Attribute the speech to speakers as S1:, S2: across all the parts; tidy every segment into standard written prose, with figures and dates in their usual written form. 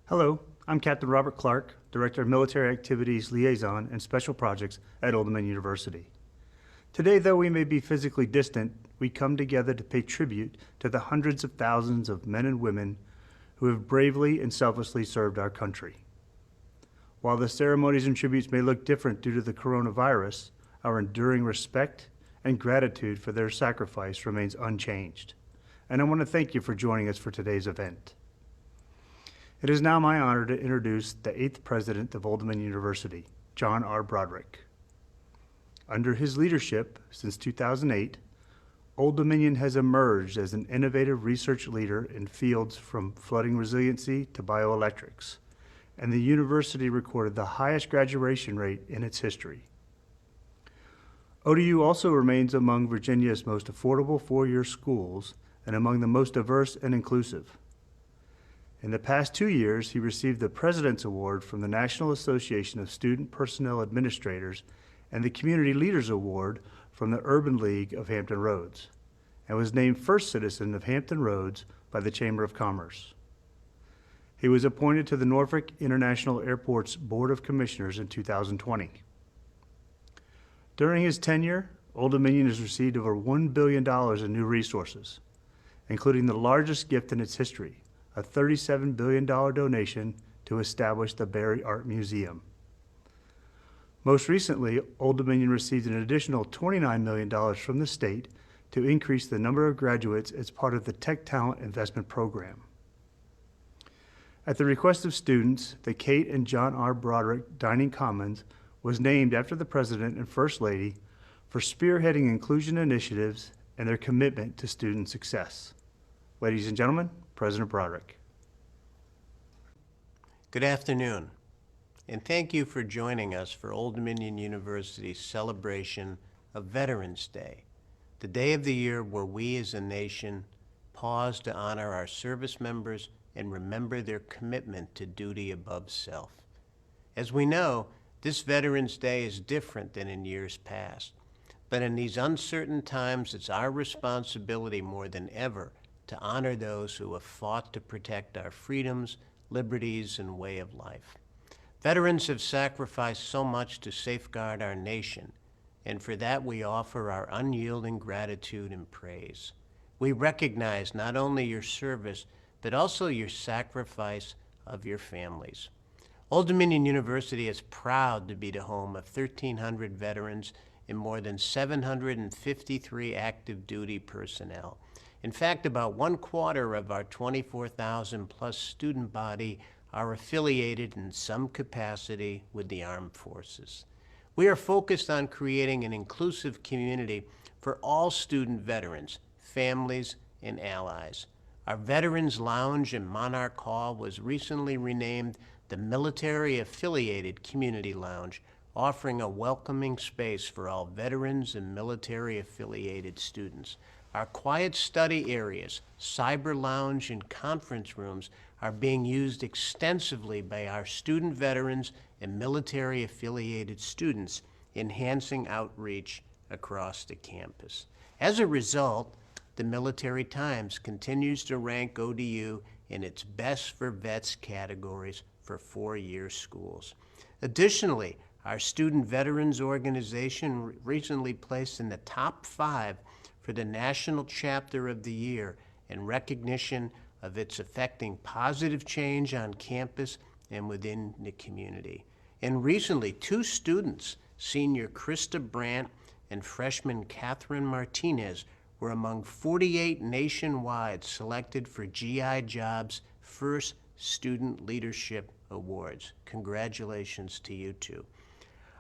S1: Hello, I'm Captain Robert Clark, Director of Military Activities Liaison and Special Projects at Old Dominion University. Today, though we may be physically distant, we come together to pay tribute to the hundreds of thousands of men and women who have bravely and selflessly served our country. While the ceremonies and tributes may look different due to the coronavirus, our enduring respect and gratitude for their sacrifice remains unchanged. And I want to thank you for joining us for today's event. It is now my honor to introduce the 8th President of Old Dominion University, John R. Broderick. Under his leadership, since 2008, Old Dominion has emerged as an innovative research leader in fields from flooding resiliency to bioelectrics, and the university recorded the highest graduation rate in its history. ODU also remains among Virginia's most affordable four-year schools and among the most diverse and inclusive. In the past 2 years, he received the President's Award from the National Association of Student Personnel Administrators and the Community Leaders Award from the Urban League of Hampton Roads, and was named First Citizen of Hampton Roads by the Chamber of Commerce. He was appointed to the Norfolk International Airport's Board of Commissioners in 2020. During his tenure, Old Dominion has received over $1 billion in new resources, including the largest gift in its history, a $37 billion donation to establish the Barry Art Museum. Most recently, Old Dominion received an additional $29 million from the state to increase the number of graduates as part of the Tech Talent Investment Program. At the request of students, the Kate and John R. Broderick Dining Commons was named after the President and First Lady for spearheading inclusion initiatives and their commitment to student success. Ladies and gentlemen, President Broderick.
S2: Good afternoon, and thank you for joining us for Old Dominion University's celebration of Veterans Day, the day of the year where we as a nation pause to honor our service members and remember their commitment to duty above self. As we know, this Veterans Day is different than in years past, but in these uncertain times, it's our responsibility more than ever to honor those who have fought to protect our freedoms, liberties, and way of life. Veterans have sacrificed so much to safeguard our nation, and for that we offer our unyielding gratitude and praise. We recognize not only your service, but also your sacrifice of your families. Old Dominion University is proud to be the home of 1,300 veterans and more than 753 active duty personnel. In fact, about 1/4 of our 24,000 plus student body are affiliated in some capacity with the armed forces. We are focused on creating an inclusive community for all student veterans, families, and allies. Our Veterans Lounge in Monarch Hall was recently renamed the Military Affiliated Community Lounge, offering a welcoming space for all veterans and military affiliated students. Our quiet study areas, cyber lounge, and conference rooms are being used extensively by our student veterans and military affiliated students, enhancing outreach across the campus. As a result, the Military Times continues to rank ODU in its Best for Vets categories for four-year schools. Additionally, our Student Veterans Organization recently placed in the top 5 for the National Chapter of the Year in recognition of its affecting positive change on campus and within the community. And recently, 2 students, senior Krista Brandt and freshman Catherine Martinez, were among 48 nationwide selected for GI Jobs' first Student Leadership Awards. Congratulations to you two.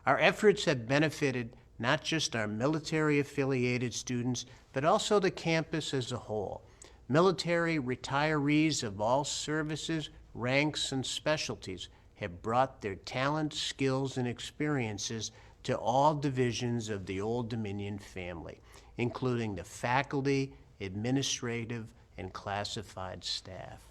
S2: Our efforts have benefited not just our military-affiliated students, but also the campus as a whole. Military retirees of all services, ranks, and specialties have brought their talents, skills, and experiences to all divisions of the Old Dominion family, including the faculty, administrative, and classified staff.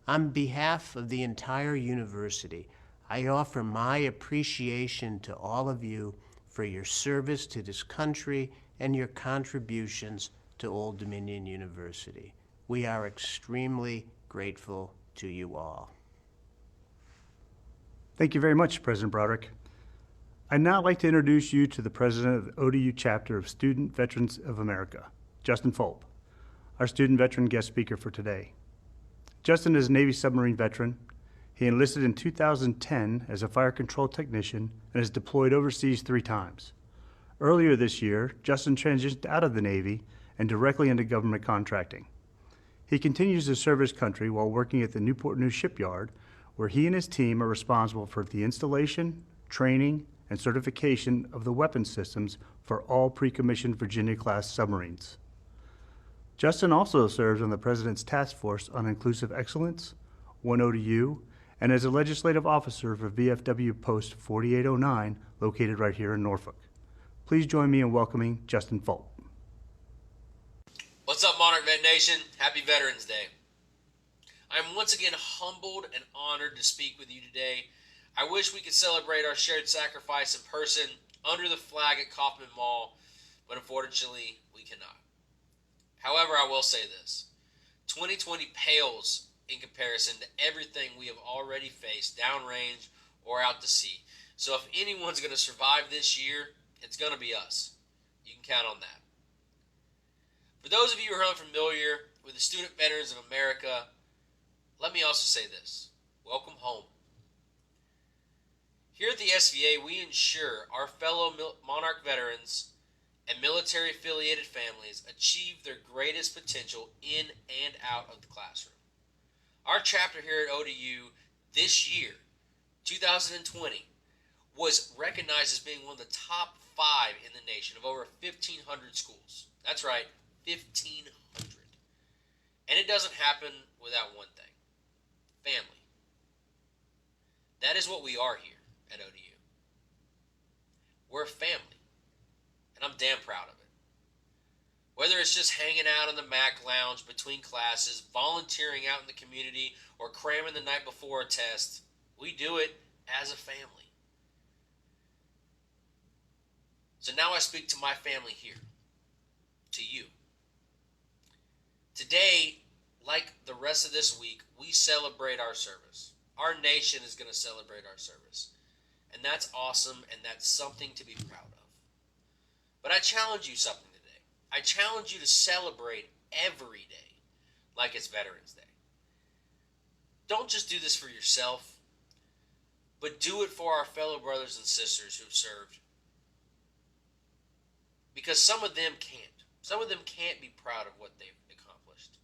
S2: On behalf of the entire university, I offer my appreciation to all of you for your service to this country and your contributions to Old Dominion University. We are extremely grateful to you all.
S1: Thank you very much, President Broderick. I'd now like to introduce you to the President of the ODU Chapter of Student Veterans of America, Justin Fulp, our student veteran guest speaker for today. Justin is a Navy submarine veteran. He enlisted in 2010 as a fire control technician and has deployed overseas 3 times. Earlier this year, Justin transitioned out of the Navy and directly into government contracting. He continues to serve his country while working at the Newport News shipyard, where he and his team are responsible for the installation, training, and certification of the weapon systems for all pre-commissioned Virginia-class submarines. Justin also serves on the President's Task Force on Inclusive Excellence, One ODU, and as a legislative officer for VFW Post 4809, located right here in Norfolk. Please join me in welcoming Justin Fulp.
S3: What's up, Monarch Vet Nation? Happy Veterans Day. I'm once again humbled and honored to speak with you today. I wish we could celebrate our shared sacrifice in person under the flag at Kaufman Mall, but unfortunately, we cannot. However, I will say this. 2020 pales in comparison to everything we have already faced downrange or out to sea. So if anyone's going to survive this year, it's going to be us. You can count on that. For those of you who are unfamiliar with the Student Veterans of America, let me also say this. Welcome home. Here at the SVA, we ensure our fellow Monarch veterans and military-affiliated families achieve their greatest potential in and out of the classroom. Our chapter here at ODU this year, 2020, was recognized as being one of the top 5 in the nation of over 1,500 schools. That's right, 1,500. And it doesn't happen without one thing: family. That is what we are here at ODU. We're a family, and I'm damn proud of it. Whether it's just hanging out in the Mac Lounge between classes, volunteering out in the community, or cramming the night before a test, we do it as a family. So now I speak to my family here, to you. Today, like the rest of this week, we celebrate our service. Our nation is going to celebrate our service. And that's awesome, and that's something to be proud of. But I challenge you something today. I challenge you to celebrate every day like it's Veterans Day. Don't just do this for yourself, but do it for our fellow brothers and sisters who've served. Because some of them can't. Some of them can't be proud of what they've accomplished.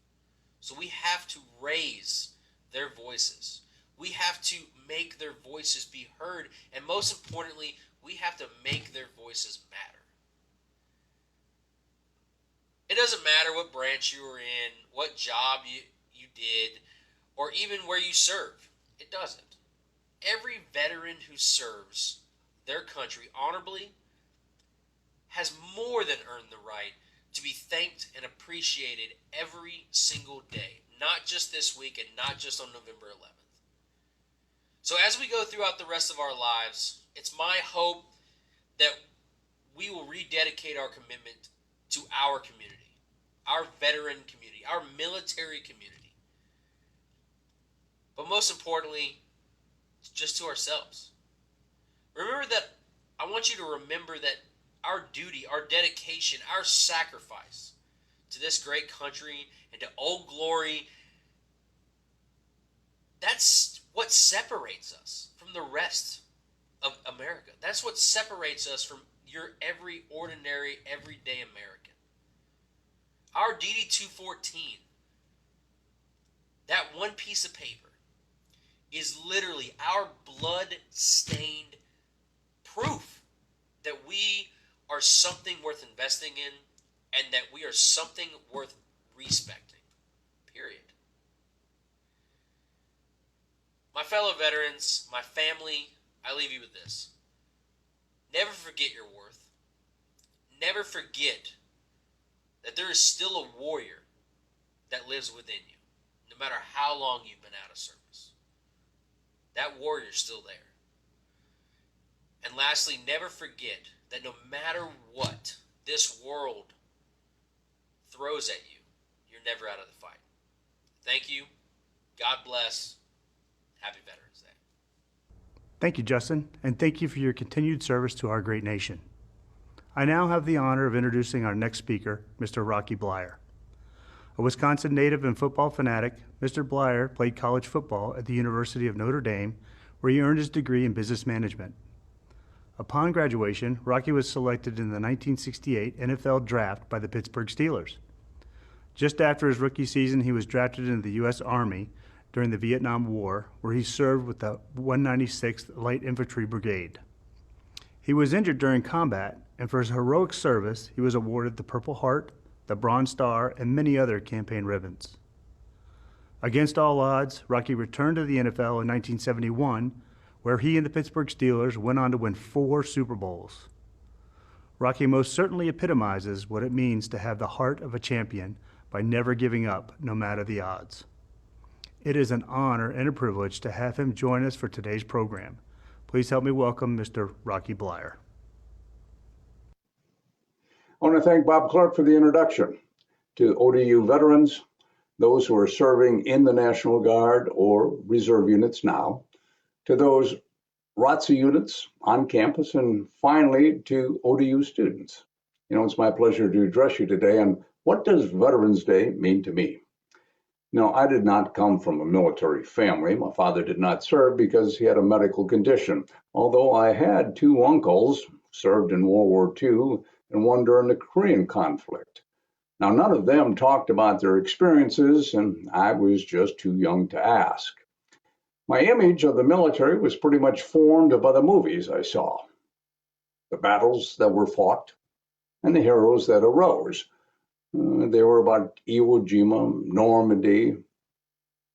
S3: So we have to raise their voices. We have to make their voices be heard. And most importantly, we have to make their voices matter. It doesn't matter what branch you were in, what job you did, or even where you serve. It doesn't. Every veteran who serves their country honorably has more than earned the right to be thanked and appreciated every single day, not just this week and not just on November 11th. So as we go throughout the rest of our lives, it's my hope that we will rededicate our commitment to our community, our veteran community, our military community. But most importantly, just to ourselves. Remember that, I want you to remember that our duty, our dedication, our sacrifice to this great country and to Old Glory, that's what separates us from the rest of America. That's what separates us from your every ordinary, everyday American. Our DD 214, that one piece of paper, is literally our blood-stained proof that we are something worth investing in and that we are something worth respecting, period. My fellow veterans, my family, I leave you with this. Never forget your worth. Never forget that there is still a warrior that lives within you, no matter how long you've been out of service. That warrior's still there. And lastly, never forget that no matter what this world throws at you, you're never out of the fight. Thank you. God bless. Happy Veterans Day.
S1: Thank you, Justin, and thank you for your continued service to our great nation. I now have the honor of introducing our next speaker, Mr. Rocky Blyer. A Wisconsin native and football fanatic, Mr. Blyer played college football at the University of Notre Dame, where he earned his degree in business management. Upon graduation, Rocky was selected in the 1968 NFL Draft by the Pittsburgh Steelers. Just after his rookie season, he was drafted into the U.S. Army during the Vietnam War, where he served with the 196th Light Infantry Brigade. He was injured during combat, and for his heroic service, he was awarded the Purple Heart, the Bronze Star, and many other campaign ribbons. Against all odds, Rocky returned to the NFL in 1971, where he and the Pittsburgh Steelers went on to win 4 Super Bowls. Rocky most certainly epitomizes what it means to have the heart of a champion by never giving up, no matter the odds. It is an honor and a privilege to have him join us for today's program. Please help me welcome Mr. Rocky Blyer.
S4: I want to thank Bob Clark for the introduction. To ODU veterans, those who are serving in the National Guard or reserve units now, to those ROTC units on campus, and finally to ODU students. It's my pleasure to address you today on what does Veterans Day mean to me. Now, I did not come from a military family. My father did not serve because he had a medical condition, although I had 2 uncles who served in World War II and one during the Korean conflict. Now, none of them talked about their experiences, and I was just too young to ask. My image of the military was pretty much formed by the movies I saw, the battles that were fought, and the heroes that arose. They were about Iwo Jima, Normandy,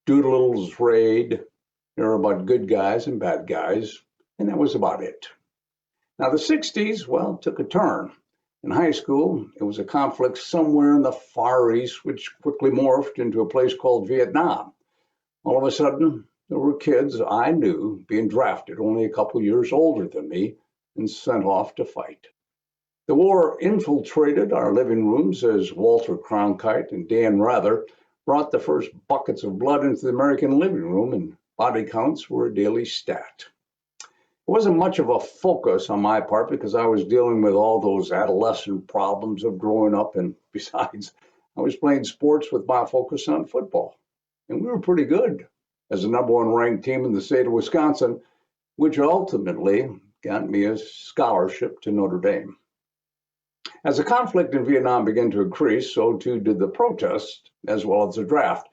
S4: Doolittle's raid. They were about good guys and bad guys, and that was about it. Now, the 60s, well, took a turn. In high school, it was a conflict somewhere in the Far East, which quickly morphed into a place called Vietnam. All of a sudden, there were kids I knew being drafted, only a couple years older than me, and sent off to fight. The war infiltrated our living rooms as Walter Cronkite and Dan Rather brought the first buckets of blood into the American living room, and body counts were a daily stat. It wasn't much of a focus on my part because I was dealing with all those adolescent problems of growing up, and besides, I was playing sports with my focus on football. And we were pretty good as the #1 ranked team in the state of Wisconsin, which ultimately got me a scholarship to Notre Dame. As the conflict in Vietnam began to increase, so too did the protests, as well as the draft.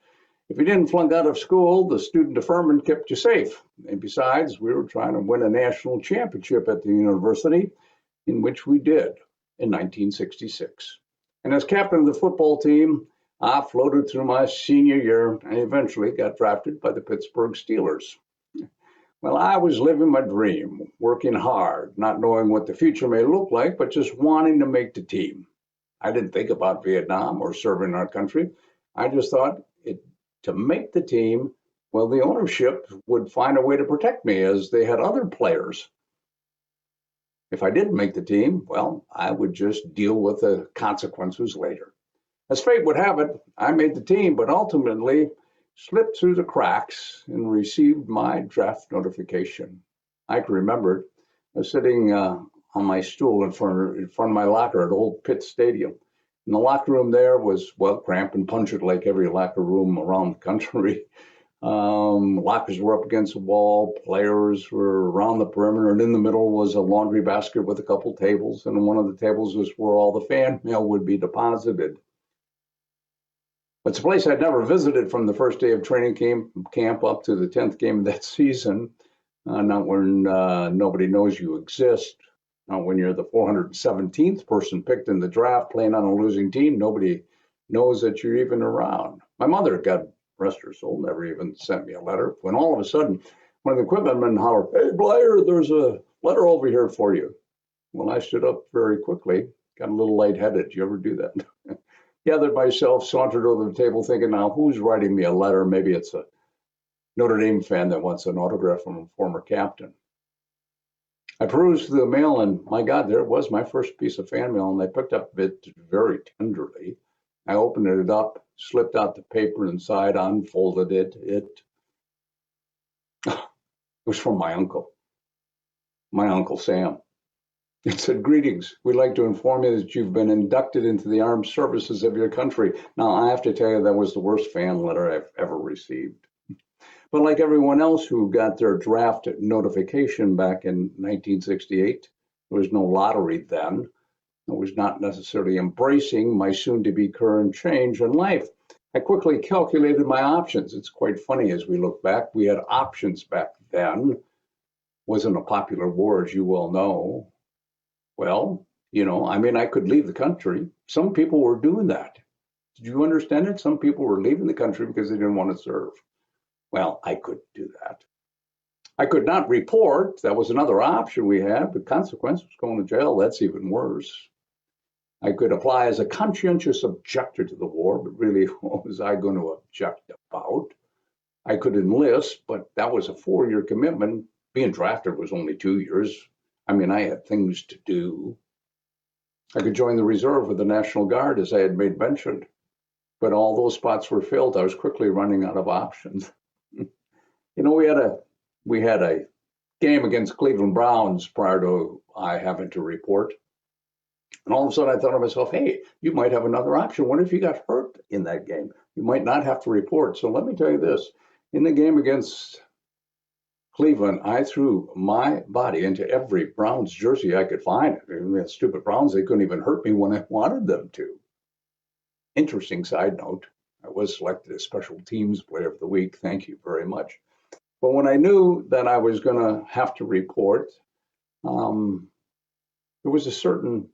S4: If you didn't flunk out of school, the student deferment kept you safe. And besides, we were trying to win a national championship at the university, in which we did in 1966. And as captain of the football team, I floated through my senior year and eventually got drafted by the Pittsburgh Steelers. Well, I was living my dream, working hard, not knowing what the future may look like, but just wanting to make the team. I didn't think about Vietnam or serving our country. I just thought to make the team, well, the ownership would find a way to protect me as they had other players. If I didn't make the team, well, I would just deal with the consequences later. As fate would have it, I made the team, but ultimately slipped through the cracks and received my draft notification. I can remember it. I was sitting on my stool in front of my locker at Old Pitt Stadium. And the locker room there was, well, cramped and punctured like every locker room around the country. Lockers were up against the wall, players were around the perimeter, and in the middle was a laundry basket with a couple tables, and one of the tables was where all the fan mail would be deposited. It's a place I'd never visited from the first day of training camp up to the 10th game of that season, not when nobody knows you exist. Not when you're the 417th person picked in the draft playing on a losing team, nobody knows that you're even around. My mother, God rest her soul, never even sent me a letter. When all of a sudden, one of the equipment men hollered, "Hey, Blyer, there's a letter over here for you." Well, I stood up very quickly, got a little lightheaded. Did you ever do that? Gathered myself, sauntered over the table thinking, now who's writing me a letter? Maybe it's a Notre Dame fan that wants an autograph from a former captain. I perused through the mail, and my God, there it was, my first piece of fan mail, and I picked up it very tenderly. I opened it up, slipped out the paper inside, unfolded it. It was from my uncle. my Uncle Sam. It said, "Greetings. We'd like to inform you that you've been inducted into the armed services of your country." Now, I have to tell you, that was the worst fan letter I've ever received. But like everyone else who got their draft notification back in 1968, there was no lottery then. I was not necessarily embracing my soon-to-be current change in life. I quickly calculated my options. It's quite funny as we look back. We had options back then. Wasn't a popular war, as you well know. Well, I could leave the country. Some people were doing that. Did you understand it? Some people were leaving the country because they didn't want to serve. Well, I couldn't do that. I could not report. That was another option we had. The consequence was going to jail. That's even worse. I could apply as a conscientious objector to the war, but really, what was I going to object about? I could enlist, but that was a 4-year commitment. Being drafted was only 2 years. I had things to do. I could join the reserve with the National Guard, as I had made mention, but all those spots were filled. I was quickly running out of options. We had a game against Cleveland Browns prior to I having to report. And all of a sudden I thought to myself, hey, you might have another option. What if you got hurt in that game? You might not have to report. So let me tell you this. In the game against Cleveland, I threw my body into every Browns jersey I could find. The stupid Browns, they couldn't even hurt me when I wanted them to. Interesting side note, I was selected as special teams player of the week. Thank you very much. But when I knew that I was going to have to report, there was a certain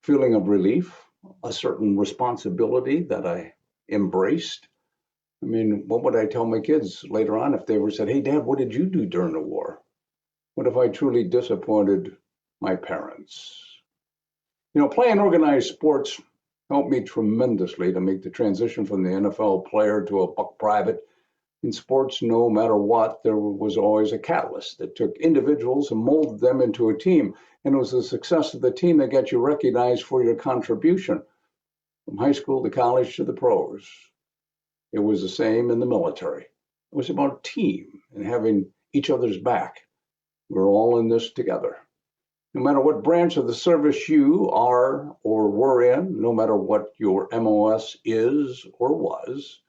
S4: feeling of relief, a certain responsibility that I embraced. What would I tell my kids later on if they were said, hey, Dad, what did you do during the war? What if I truly disappointed my parents? Playing organized sports helped me tremendously to make the transition from the NFL player to a buck private. In sports, no matter what, there was always a catalyst that took individuals and molded them into a team. And it was the success of the team that got you recognized for your contribution, from high school to college to the pros. It was the same in the military. It was about team and having each other's back. We're all in this together. No matter what branch of the service you are or were in, no matter what your MOS is or was,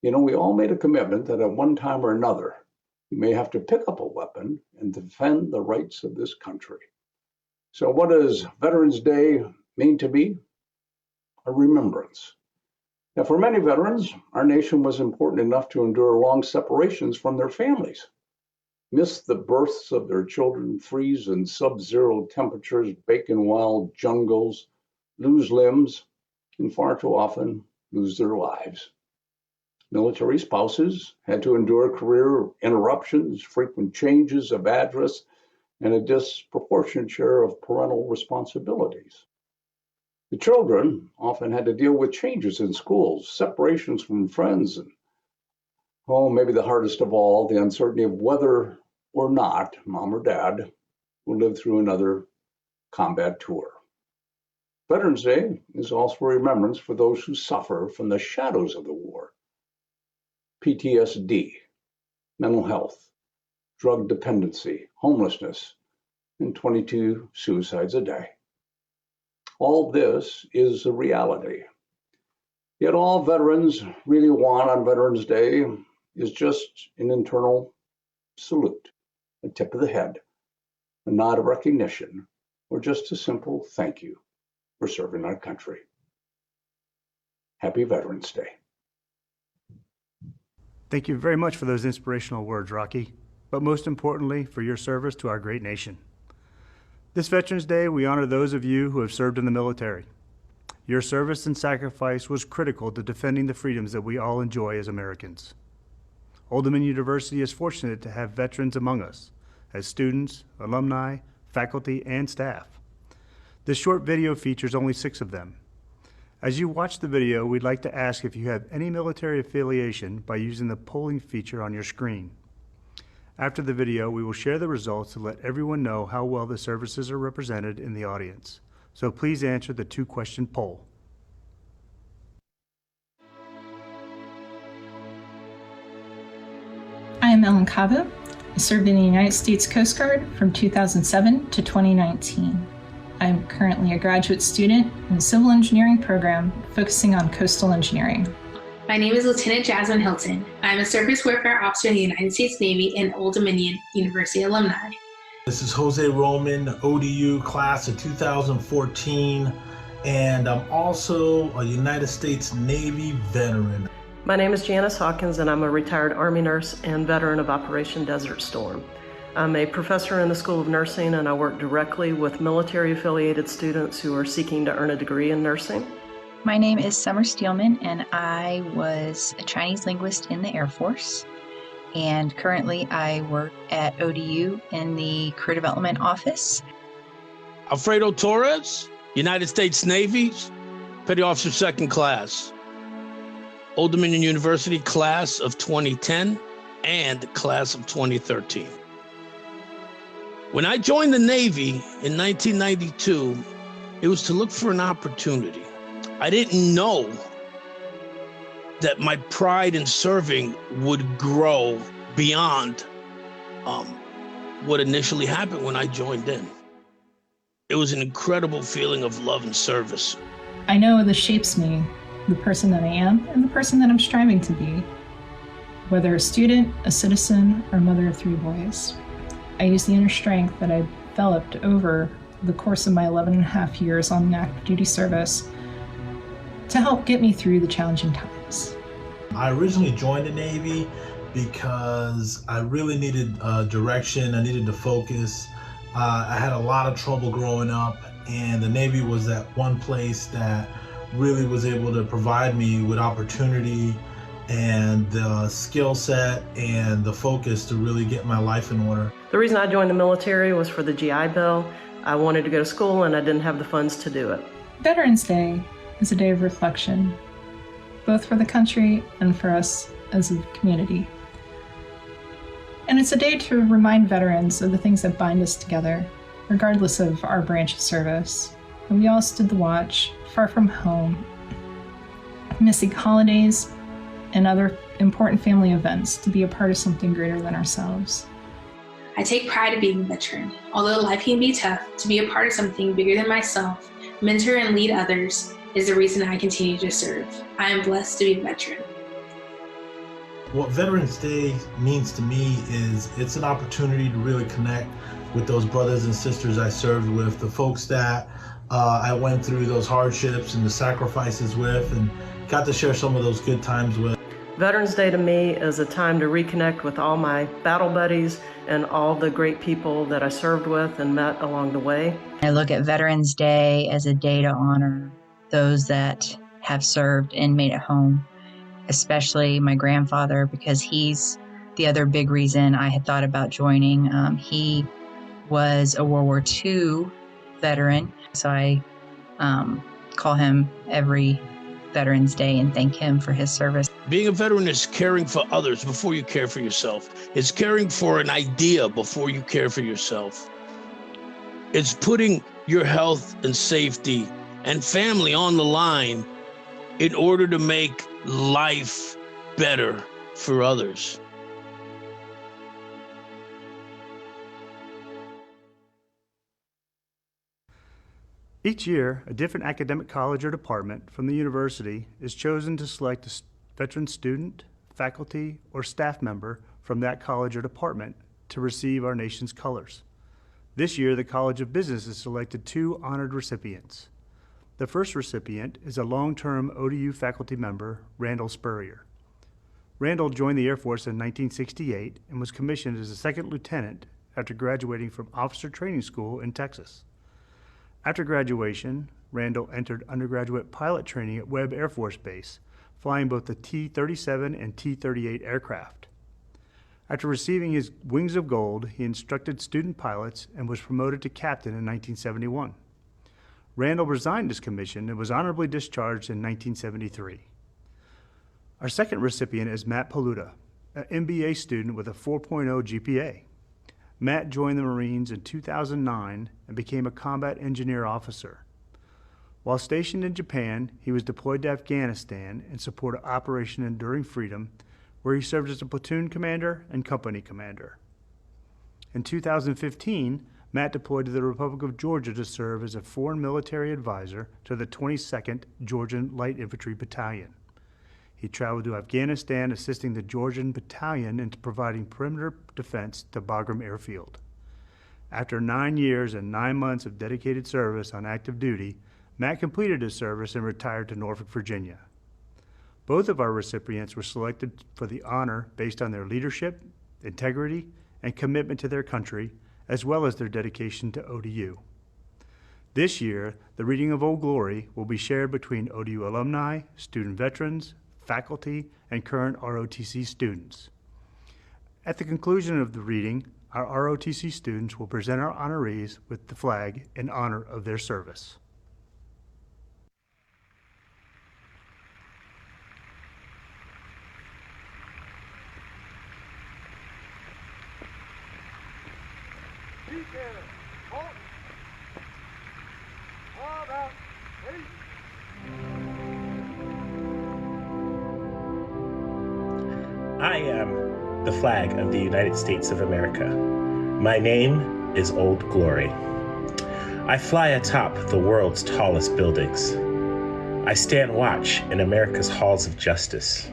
S4: we all made a commitment that at one time or another, you may have to pick up a weapon and defend the rights of this country. So what does Veterans Day mean to me? A remembrance. Now, for many veterans, our nation was important enough to endure long separations from their families, miss the births of their children, freeze in sub-zero temperatures, bake in wild jungles, lose limbs, and far too often lose their lives. Military spouses had to endure career interruptions, frequent changes of address, and a disproportionate share of parental responsibilities. The children often had to deal with changes in schools, separations from friends, and, maybe the hardest of all, the uncertainty of whether or not mom or dad will live through another combat tour. Veterans Day is also a remembrance for those who suffer from the shadows of the war. PTSD, mental health, drug dependency, homelessness, and 22 suicides a day. All this is a reality. Yet all veterans really want on Veterans Day is just an internal salute, a tip of the head, a nod of recognition, or just a simple thank you for serving our country. Happy Veterans Day.
S1: Thank you very much for those inspirational words, Rocky, but most importantly, for your service to our great nation. This Veterans Day, we honor those of you who have served in the military. Your service and sacrifice was critical to defending the freedoms that we all enjoy as Americans. Old Dominion University is fortunate to have veterans among us as students, alumni, faculty, and staff. This short video features only 6 of them. As you watch the video, we'd like to ask if you have any military affiliation by using the polling feature on your screen. After the video, we will share the results to let everyone know how well the services are represented in the audience. So please answer the 2-question poll.
S5: I am Ellen Cabo. I served in the United States Coast Guard from 2007 to 2019. I'm currently a graduate student in the civil engineering program focusing on coastal engineering.
S6: My name is Lieutenant Jasmine Hilton. I'm a surface warfare officer in the United States Navy and Old Dominion University alumni.
S7: This is Jose Roman, ODU class of 2014, and I'm also a United States Navy veteran.
S8: My name is Janice Hawkins, and I'm a retired Army nurse and veteran of Operation Desert Storm. I'm a professor in the School of Nursing, and I work directly with military-affiliated students who are seeking to earn a degree in nursing.
S9: My name is Summer Steelman, and I was a Chinese linguist in the Air Force. And currently I work at ODU in the Career Development Office.
S10: Alfredo Torres, United States Navy, Petty Officer Second Class. Old Dominion University class of 2010 and class of 2013. When I joined the Navy in 1992, it was to look for an opportunity. I didn't know that my pride in serving would grow beyond what initially happened when I joined in. It was an incredible feeling of love and service.
S5: I know this shapes me, the person that I am, and the person that I'm striving to be, whether a student, a citizen, or mother of 3 boys. I use the inner strength that I developed over the course of my 11 and a half years on active duty service to help get me through the challenging times.
S7: I originally joined the Navy because I really needed direction. I needed to focus. I had a lot of trouble growing up, and the Navy was that one place that really was able to provide me with opportunity and the skill set and the focus to really get my life in order.
S8: The reason I joined the military was for the GI Bill. I wanted to go to school and I didn't have the funds to do it.
S5: Veterans Day is a day of reflection, both for the country and for us as a community. And it's a day to remind veterans of the things that bind us together, regardless of our branch of service. And we all stood the watch, far from home, missing holidays and other important family events to be a part of something greater than ourselves.
S6: I take pride in being a veteran. Although life can be tough, to be a part of something bigger than myself, mentor and lead others, is the reason I continue to serve. I am blessed to be a veteran.
S7: What Veterans Day means to me is it's an opportunity to really connect with those brothers and sisters I served with, the folks that I went through those hardships and the sacrifices with, and got to share some of those good times with.
S8: Veterans Day to me is a time to reconnect with all my battle buddies and all the great people that I served with and met along the way.
S9: I look at Veterans Day as a day to honor those that have served and made it home, especially my grandfather, because he's the other big reason I had thought about joining. He was a World War II veteran, so I call him every Veterans Day and thank him for his service.
S10: Being a veteran is caring for others before you care for yourself. It's caring for an idea before you care for yourself. It's putting your health and safety and family on the line in order to make life better for others.
S1: Each year, a different academic college or department from the university is chosen to select a veteran student, faculty, or staff member from that college or department to receive our nation's colors. This year, the College of Business has selected 2 honored recipients. The first recipient is a long-term ODU faculty member, Randall Spurrier. Randall joined the Air Force in 1968 and was commissioned as a second lieutenant after graduating from Officer Training School in Texas. After graduation, Randall entered undergraduate pilot training at Webb Air Force Base, flying both the T-37 and T-38 aircraft. After receiving his Wings of Gold, he instructed student pilots and was promoted to captain in 1971. Randall resigned his commission and was honorably discharged in 1973. Our second recipient is Matt Paluda, an MBA student with a 4.0 GPA. Matt joined the Marines in 2009 and became a combat engineer officer. While stationed in Japan, he was deployed to Afghanistan in support of Operation Enduring Freedom, where he served as a platoon commander and company commander. In 2015, Matt deployed to the Republic of Georgia to serve as a foreign military advisor to the 22nd Georgian Light Infantry Battalion. He traveled to Afghanistan, assisting the Georgian Battalion in providing perimeter defense to Bagram Airfield. After 9 years and 9 months of dedicated service on active duty, Matt completed his service and retired to Norfolk, Virginia. Both of our recipients were selected for the honor based on their leadership, integrity, and commitment to their country, as well as their dedication to ODU. This year, the reading of Old Glory will be shared between ODU alumni, student veterans, faculty, and current ROTC students. At the conclusion of the reading, our ROTC students will present our honorees with the flag in honor of their service.
S11: I am the flag of the United States of America. My name is Old Glory. I fly atop the world's tallest buildings. I stand watch in America's halls of justice.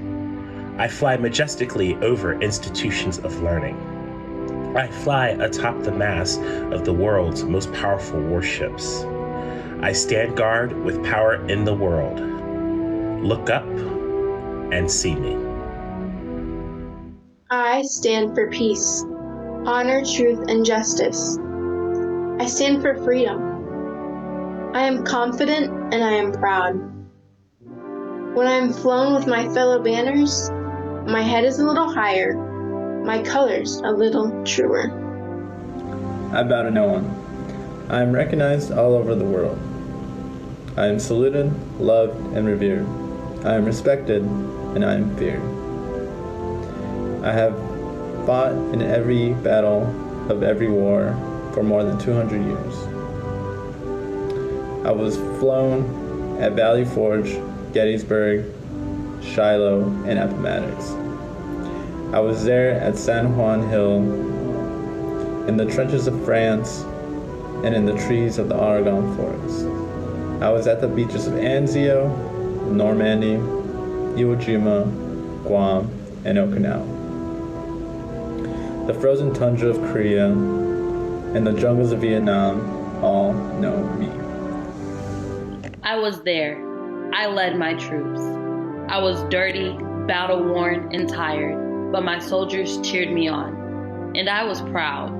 S11: I fly majestically over institutions of learning. I fly atop the mast of the world's most powerful warships. I stand guard with power in the world. Look up and see me.
S12: I stand for peace, honor, truth, and justice. I stand for freedom. I am confident and I am proud. When I am flown with my fellow banners, my head is a little higher, my colors a little truer.
S13: I bow to no one. I am recognized all over the world. I am saluted, loved, and revered. I am respected, and I am feared. I have fought in every battle of every war for more than 200 years. I was flown at Valley Forge, Gettysburg, Shiloh, and Appomattox. I was there at San Juan Hill, in the trenches of France, and in the trees of the Oregon forest. I was at the beaches of Anzio, Normandy, Iwo Jima, Guam, and Okinawa. The frozen tundra of Korea and the jungles of Vietnam all know me.
S14: I was there. I led my troops. I was dirty, battle-worn, and tired, but my soldiers cheered me on, and I was proud.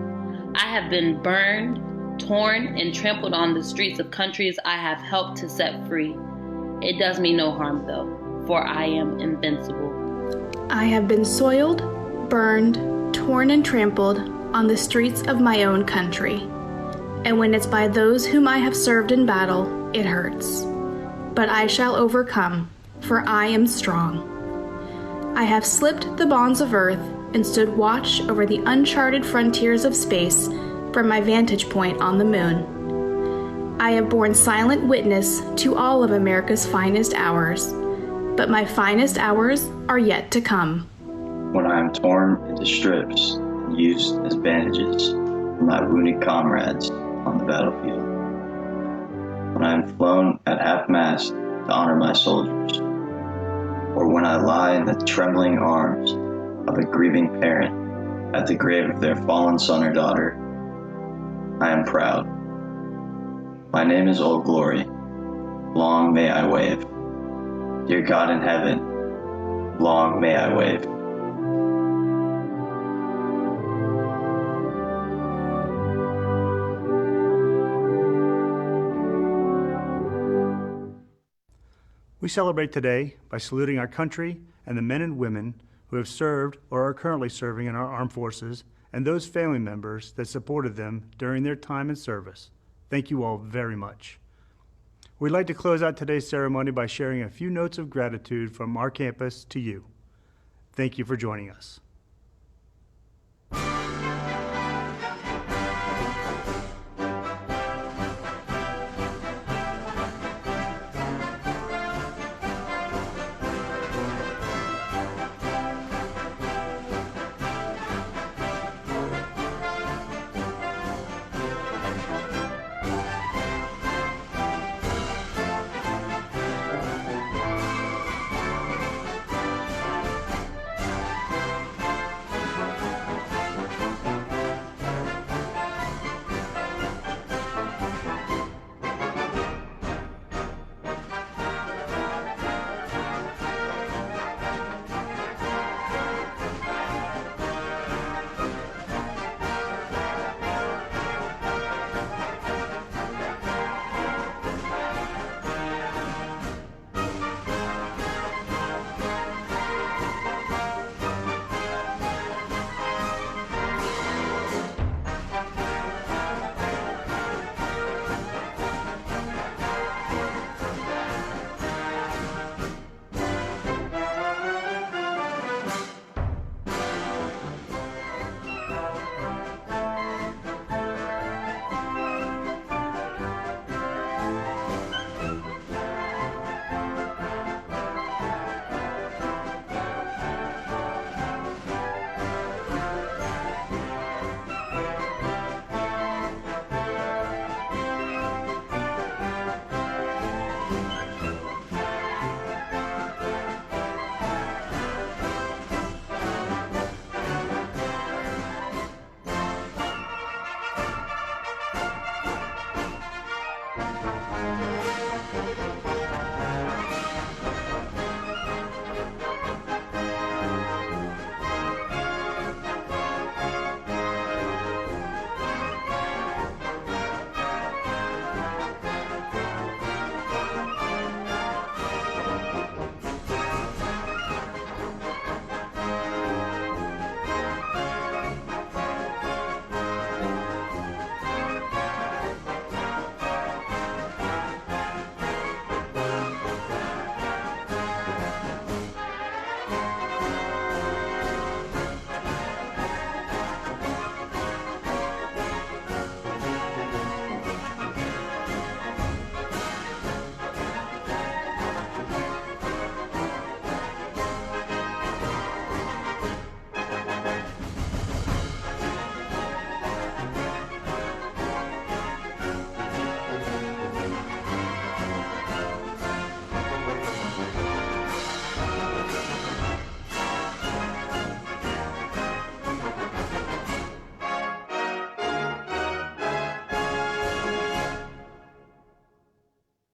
S14: I have been burned, torn, and trampled on the streets of countries I have helped to set free. It does me no harm, though, for I am invincible.
S12: I have been soiled, burned, torn, and trampled on the streets of my own country. And when it's by those whom I have served in battle, it hurts. But I shall overcome, for I am strong. I have slipped the bonds of earth and stood watch over the uncharted frontiers of space from my vantage point on the moon. I have borne silent witness to all of America's finest hours, but my finest hours are yet to come.
S15: When I am torn into strips and used as bandages for my wounded comrades on the battlefield. When I am flown at half-mast to honor my soldiers. Or when I lie in the trembling arms of a grieving parent at the grave of their fallen son or daughter, I am proud. My name is Old Glory. Long may I wave. Dear God in heaven, long may I wave.
S1: We celebrate today by saluting our country and the men and women who have served or are currently serving in our armed forces and those family members that supported them during their time in service. Thank you all very much. We'd like to close out today's ceremony by sharing a few notes of gratitude from our campus to you. Thank you for joining us.